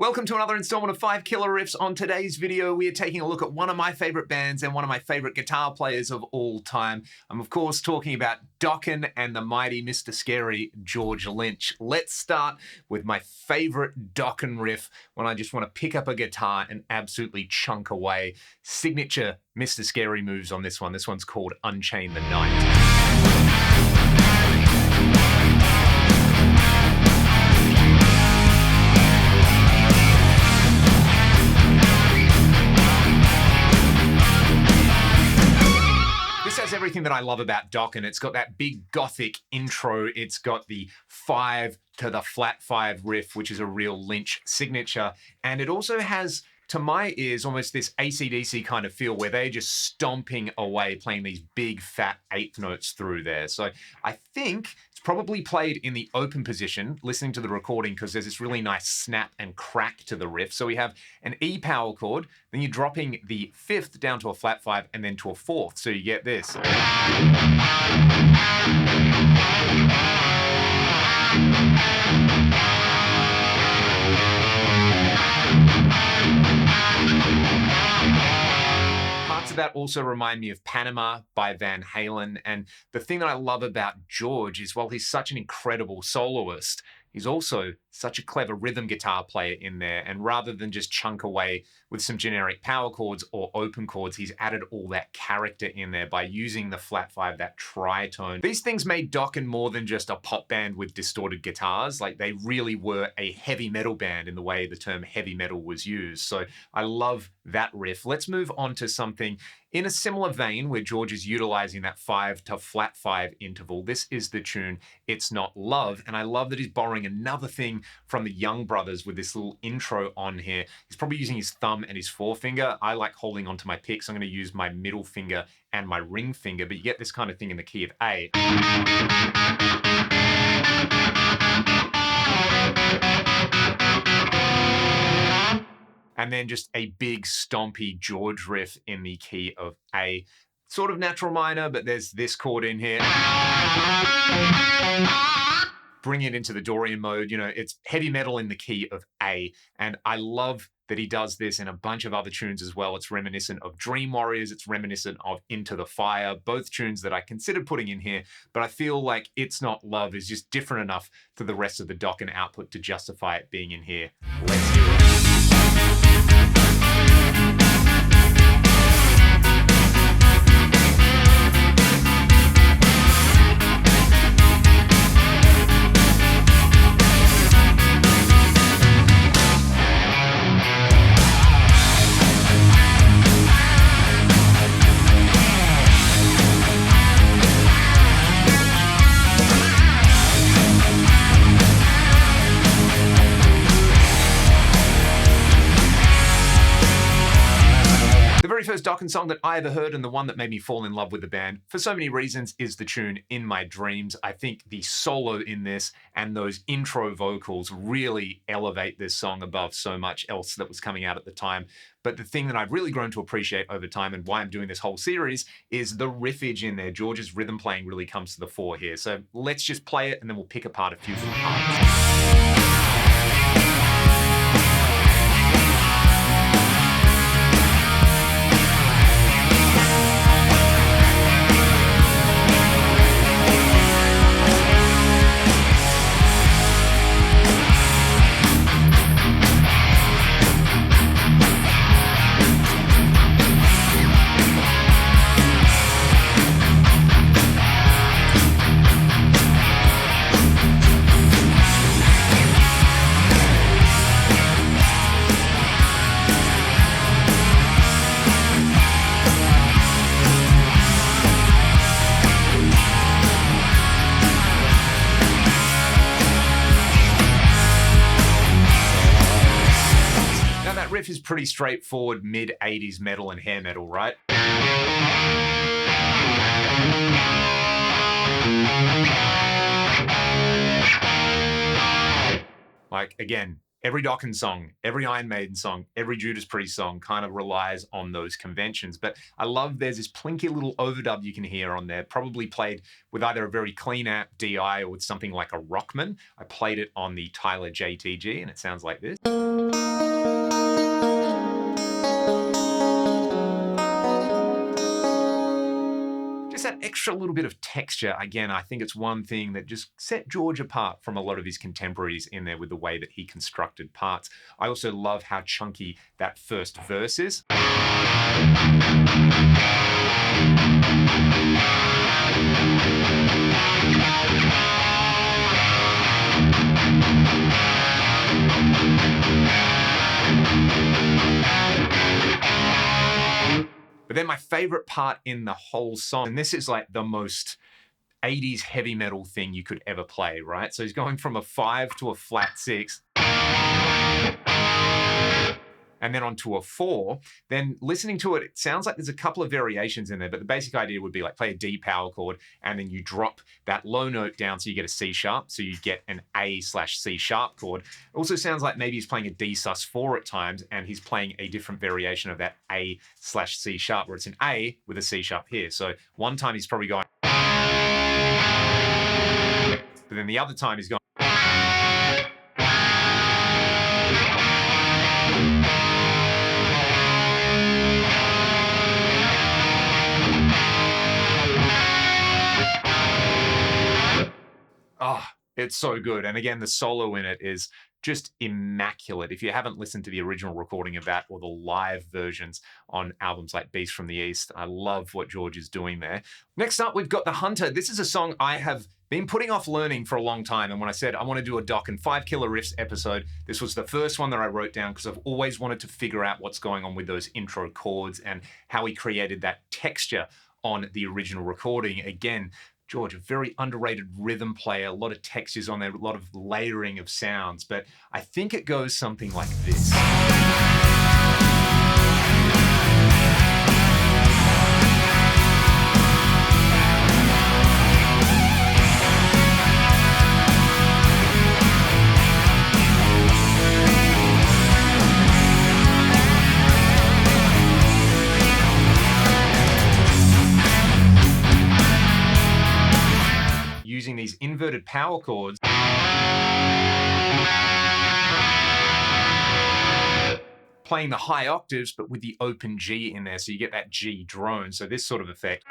Welcome to another installment of 5 Killer Riffs. On today's video, we are taking a look at one of my favorite bands and one of my favorite guitar players of all time. I'm of course talking about DOKKEN and the mighty Mr. Scary, George Lynch. Let's start with my favorite DOKKEN riff when I just want to pick up a guitar and absolutely chunk away. Signature Mr. Scary moves on this one. This one's called Unchain the Night. Everything that I love about DOKKEN. It's got that big gothic intro. It's got the 5 to the flat 5 riff, which is a real Lynch signature. And it also has, to my ears, almost this AC/DC kind of feel where they're just stomping away, playing these big fat 8th notes through there. So I think it's probably played in the open position, listening to the recording, because there's this really nice snap and crack to the riff. So we have an E power chord, then you're dropping the 5th down to a flat 5 and then to a 4th. So you get this. That also remind me of Panama by Van Halen. And the thing that I love about George is, while he's such an incredible soloist, he's also such a clever rhythm guitar player in there. And rather than just chunk away with some generic power chords or open chords, he's added all that character in there by using the flat 5, that tritone. These things made DOKKEN more than just a pop band with distorted guitars. Like, they really were a heavy metal band in the way the term heavy metal was used. So I love that riff. Let's move on to something in a similar vein where George is utilizing that 5 to flat 5 interval. This is the tune It's Not Love. And I love that he's borrowing another thing from the Young Brothers with this little intro on here. He's probably using his thumb and his forefinger. I like holding onto my pick, so I'm going to use my middle finger and my ring finger, but you get this kind of thing in the key of A. And then just a big stompy George riff in the key of A. Sort of natural minor, but there's this chord in here. Bring it into the Dorian mode. You know, it's heavy metal in the key of A. And I love that he does this in a bunch of other tunes as well. It's reminiscent of Dream Warriors. It's reminiscent of Into the Fire, both tunes that I considered putting in here, but I feel like It's Not Love is just different enough to the rest of the DOKKEN output to justify it being in here. Let's do it. The very first DOKKEN song that I ever heard, and the one that made me fall in love with the band for so many reasons, is the tune In My Dreams. I think the solo in this and those intro vocals really elevate this song above so much else that was coming out at the time. But the thing that I've really grown to appreciate over time, and why I'm doing this whole series, is the riffage in there. George's rhythm playing really comes to the fore here. So let's just play it and then we'll pick apart a few little parts. Riff is pretty straightforward mid-80s metal and hair metal, right? Like, again, every DOKKEN song, every Iron Maiden song, every Judas Priest song kind of relies on those conventions. But I love there's this plinky little overdub you can hear on there, probably played with either a very clean amp DI or with something like a Rockman. I played it on the Tyler JTG and it sounds like this. extra little bit of texture, again, I think it's one thing that just set George apart from a lot of his contemporaries in there with the way that he constructed parts. I also love how chunky that first verse is. But then my favorite part in the whole song, and this is like the most 80s heavy metal thing you could ever play, right? So he's going from a 5 to a flat 6, and then onto a 4. Then listening to it, it sounds like there's a couple of variations in there, but the basic idea would be like play a D power chord, and then you drop that low note down so you get a C sharp, so you get an A/C sharp chord. It also sounds like maybe he's playing a D sus4 at times, and he's playing a different variation of that A/C sharp, where it's an A with a C sharp here. So one time he's probably going, but then the other time he's going, oh, it's so good. And again, the solo in it is just immaculate. If you haven't listened to the original recording of that or the live versions on albums like Beast from the East, I love what George is doing there. Next up, we've got The Hunter. This is a song I have been putting off learning for a long time. And when I said I want to do a Dokken 5 Killer Riffs episode, this was the first one that I wrote down because I've always wanted to figure out what's going on with those intro chords and how he created that texture on the original recording. Again, George, a very underrated rhythm player, a lot of textures on there, a lot of layering of sounds, but I think it goes something like this. Using these inverted power chords, playing the high octaves, but with the open G in there, so you get that G drone. So this sort of effect.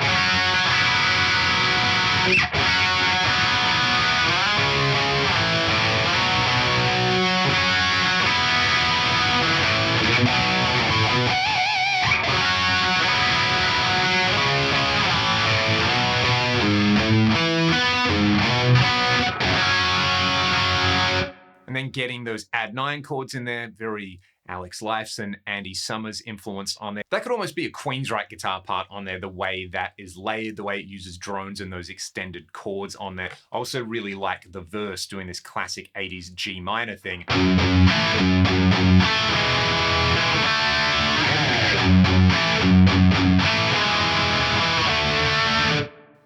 And then getting those add 9 chords in there, very Alex Lifeson, Andy Summers influence on there. That could almost be a Queensryche guitar part on there, the way that is layered, the way it uses drones and those extended chords on there. I also really like the verse doing this classic 80s G minor thing.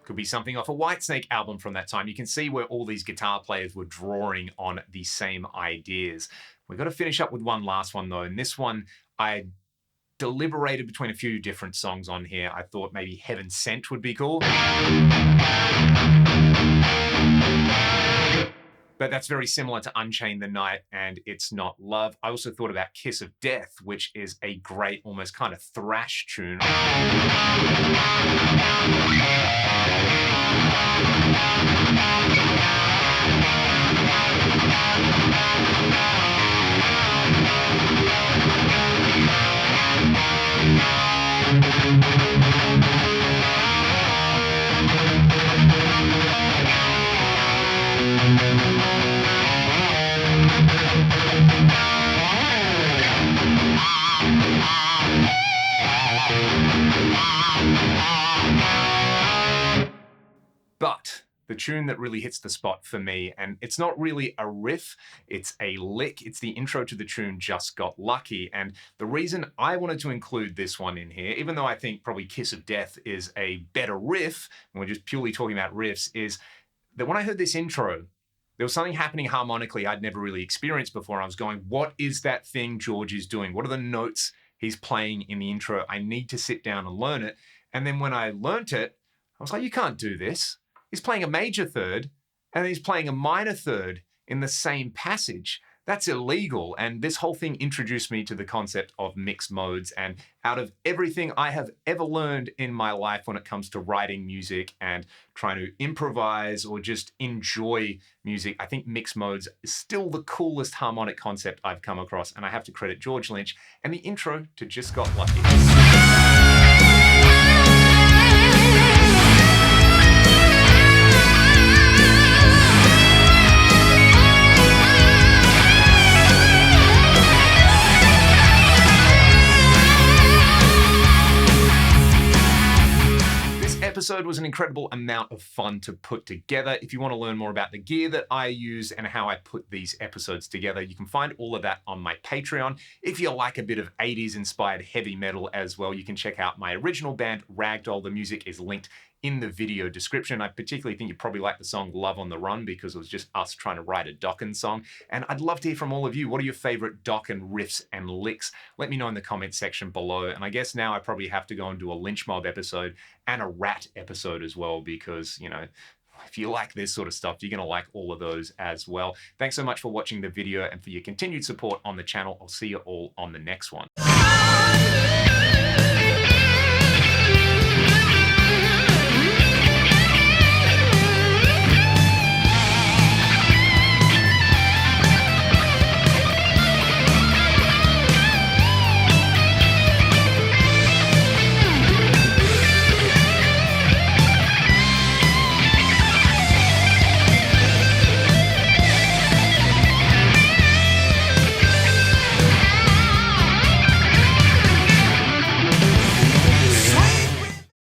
Could be something off a Whitesnake album from that time. You can see where all these guitar players were drawing on the same ideas. We've got to finish up with one last one though, and this one I deliberated between a few different songs on here. I thought maybe Heaven Sent would be cool. But that's very similar to Unchain the Night and It's Not Love. I also thought about Kiss of Death, which is a great, almost kind of thrash tune. But the tune that really hits the spot for me, and it's not really a riff, it's a lick. It's the intro to the tune Just Got Lucky. And the reason I wanted to include this one in here, even though I think probably Kiss of Death is a better riff, and we're just purely talking about riffs, is that when I heard this intro, there was something happening harmonically I'd never really experienced before. I was going, what is that thing George is doing? What are the notes he's playing in the intro? I need to sit down and learn it. And then when I learnt it, I was like, you can't do this. He's playing a major third and he's playing a minor third in the same passage. that's illegal. And this whole thing introduced me to the concept of mixed modes. And out of everything I have ever learned in my life when it comes to writing music and trying to improvise or just enjoy music, I think mixed modes is still the coolest harmonic concept I've come across. And I have to credit George Lynch and the intro to Just Got Lucky. Episode was an incredible amount of fun to put together. If you want to learn more about the gear that I use and how I put these episodes together, you can find all of that on my Patreon. If you like a bit of 80s inspired heavy metal as well, you can check out my original band, Ragdoll. The music is linked in the video description. I particularly think you probably like the song Love on the Run because it was just us trying to write a Dokken song. And I'd love to hear from all of you. What are your favorite Dokken riffs and licks? Let me know in the comments section below. And I guess now I probably have to go and do a Lynch Mob episode and a Rat episode as well because, you know, if you like this sort of stuff, you're going to like all of those as well. Thanks so much for watching the video and for your continued support on the channel. I'll see you all on the next one.